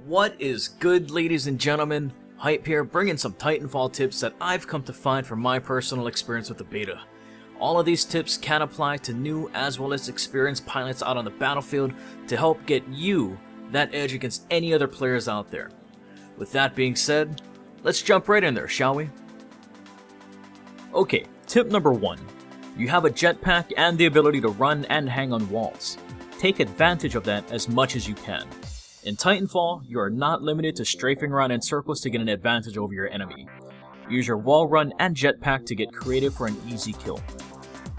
What is good, ladies and gentlemen? Hype here, bringing some Titanfall tips that I've come to find from my personal experience with the beta. All of these tips can apply to new as well as experienced pilots out on the battlefield to help get you that edge against any other players out there. With that being said, let's jump right in there, shall we? Okay, tip number 1. You have a jetpack and the ability to run and hang on walls. Take advantage of that as much as you can. In Titanfall, you are not limited to strafing around in circles to get an advantage over your enemy. Use your wall run and jetpack to get creative for an easy kill.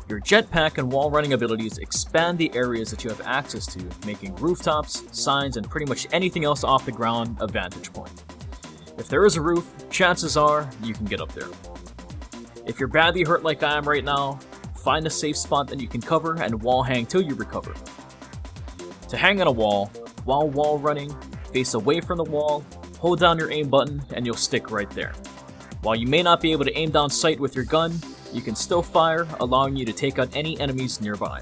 Your jetpack and wall running abilities expand the areas that you have access to, making rooftops, signs, and pretty much anything else off the ground a vantage point. If there is a roof, chances are you can get up there. If you're badly hurt like I am right now, find a safe spot that you can cover and wall hang till you recover. To hang on a wall, while wall running, face away from the wall, hold down your aim button, and you'll stick right there. While you may not be able to aim down sight with your gun, you can still fire, allowing you to take out any enemies nearby.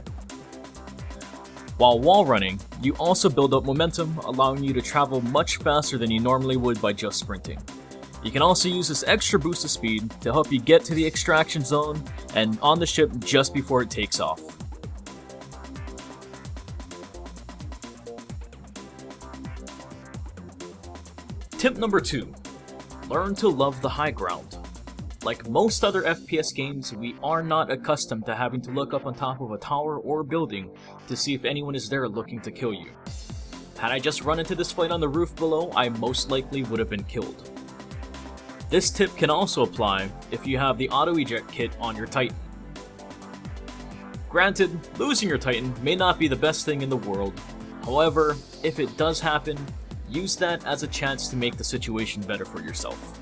While wall running, you also build up momentum, allowing you to travel much faster than you normally would by just sprinting. You can also use this extra boost of speed to help you get to the extraction zone and on the ship just before it takes off. Tip number 2. Learn to love the high ground. Like most other FPS games, we are not accustomed to having to look up on top of a tower or building to see if anyone is there looking to kill you. Had I just run into this fight on the roof below, I most likely would have been killed. This tip can also apply if you have the auto eject kit on your Titan. Granted, losing your Titan may not be the best thing in the world. However, if it does happen, use that as a chance to make the situation better for yourself.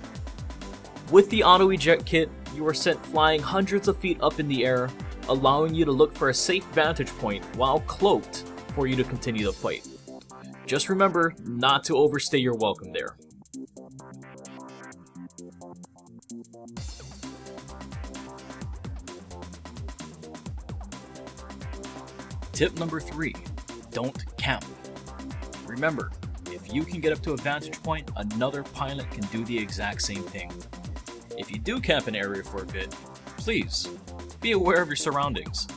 With the auto eject kit, you are sent flying hundreds of feet up in the air, allowing you to look for a safe vantage point while cloaked for you to continue the fight. Just remember not to overstay your welcome there. Tip number 3. Don't camp. Remember, if you can get up to a vantage point, another pilot can do the exact same thing. If you do camp an area for a bit, please be aware of your surroundings.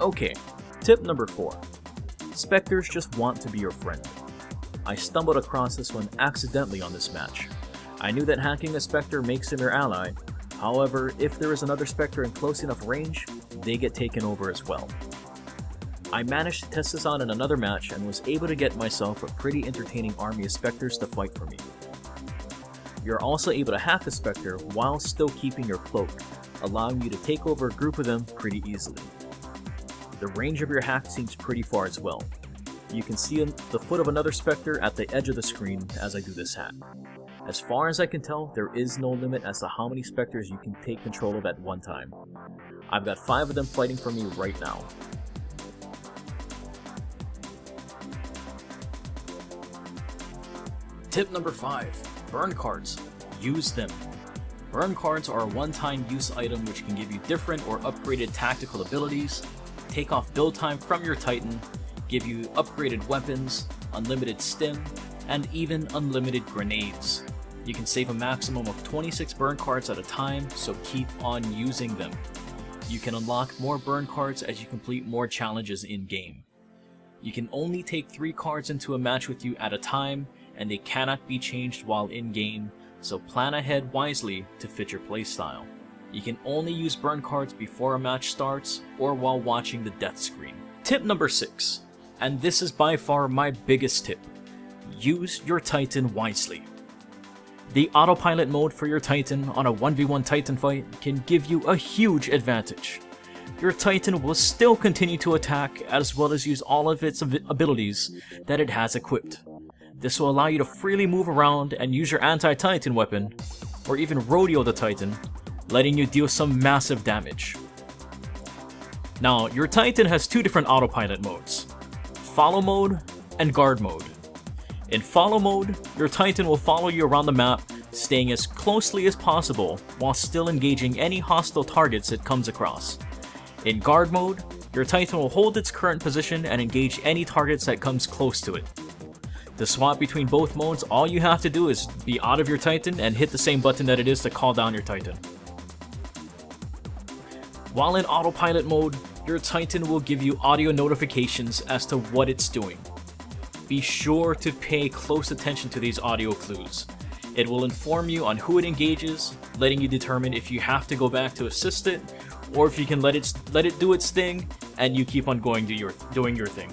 Okay, tip number 4. Spectres just want to be your friend. I stumbled across this one accidentally on this match. I knew that hacking a Spectre makes him your ally, however, if there is another Spectre in close enough range, they get taken over as well. I managed to test this out in another match and was able to get myself a pretty entertaining army of Spectres to fight for me. You're also able to hack the Spectre while still keeping your cloak, allowing you to take over a group of them pretty easily. The range of your hack seems pretty far as well. You can see the foot of another Spectre at the edge of the screen as I do this hack. As far as I can tell, there is no limit as to how many Spectres you can take control of at one time. I've got 5 of them fighting for me right now. Tip number 5. Burn cards. Use them. Burn cards are a one-time use item which can give you different or upgraded tactical abilities, take off build time from your Titan, give you upgraded weapons, unlimited stim, and even unlimited grenades. You can save a maximum of 26 burn cards at a time, so keep on using them. You can unlock more burn cards as you complete more challenges in-game. You can only take 3 cards into a match with you at a time, and they cannot be changed while in-game, so plan ahead wisely to fit your playstyle. You can only use burn cards before a match starts or while watching the death screen. Tip number 6, and this is by far my biggest tip. Use your Titan wisely. The autopilot mode for your Titan on a 1v1 Titan fight can give you a huge advantage. Your Titan will still continue to attack as well as use all of its abilities that it has equipped. This will allow you to freely move around and use your anti-Titan weapon, or even rodeo the Titan, letting you deal some massive damage. Now, your Titan has 2 different autopilot modes, follow mode and guard mode. In follow mode, your Titan will follow you around the map, staying as closely as possible while still engaging any hostile targets it comes across. In guard mode, Your Titan will hold its current position and engage any targets that comes close to it. To swap between both modes, all you have to do is be out of your Titan and hit the same button that it is to call down your Titan. While in autopilot mode, your Titan will give you audio notifications as to what it's doing. Be sure to pay close attention to these audio clues. It will inform you on who it engages, letting you determine if you have to go back to assist it, or if you can let it do its thing, and you keep on doing your thing.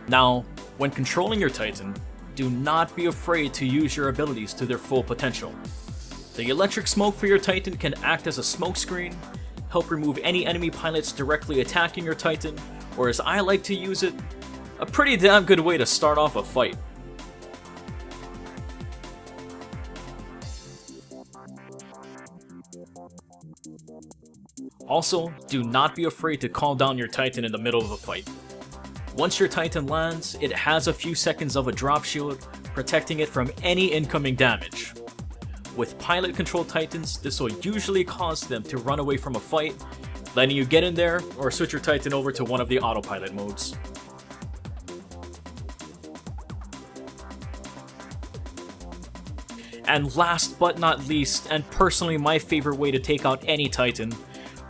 Now, when controlling your Titan, do not be afraid to use your abilities to their full potential. The electric smoke for your Titan can act as a smokescreen, help remove any enemy pilots directly attacking your Titan, or as I like to use it, a pretty damn good way to start off a fight. Also, do not be afraid to call down your Titan in the middle of a fight. Once your Titan lands, it has a few seconds of a drop shield, protecting it from any incoming damage. With pilot-controlled Titans, this will usually cause them to run away from a fight, letting you get in there or switch your Titan over to one of the autopilot modes. And last but not least, and personally my favorite way to take out any Titan,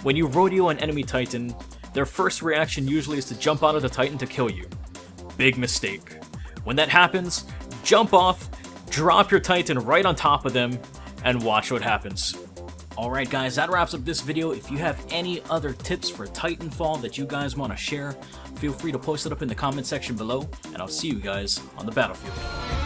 when you rodeo an enemy Titan, their first reaction usually is to jump out of the Titan to kill you. Big mistake. When that happens, jump off, drop your Titan right on top of them, and watch what happens. Alright guys, that wraps up this video. If you have any other tips for Titanfall that you guys want to share, feel free to post it up in the comment section below, and I'll see you guys on the battlefield.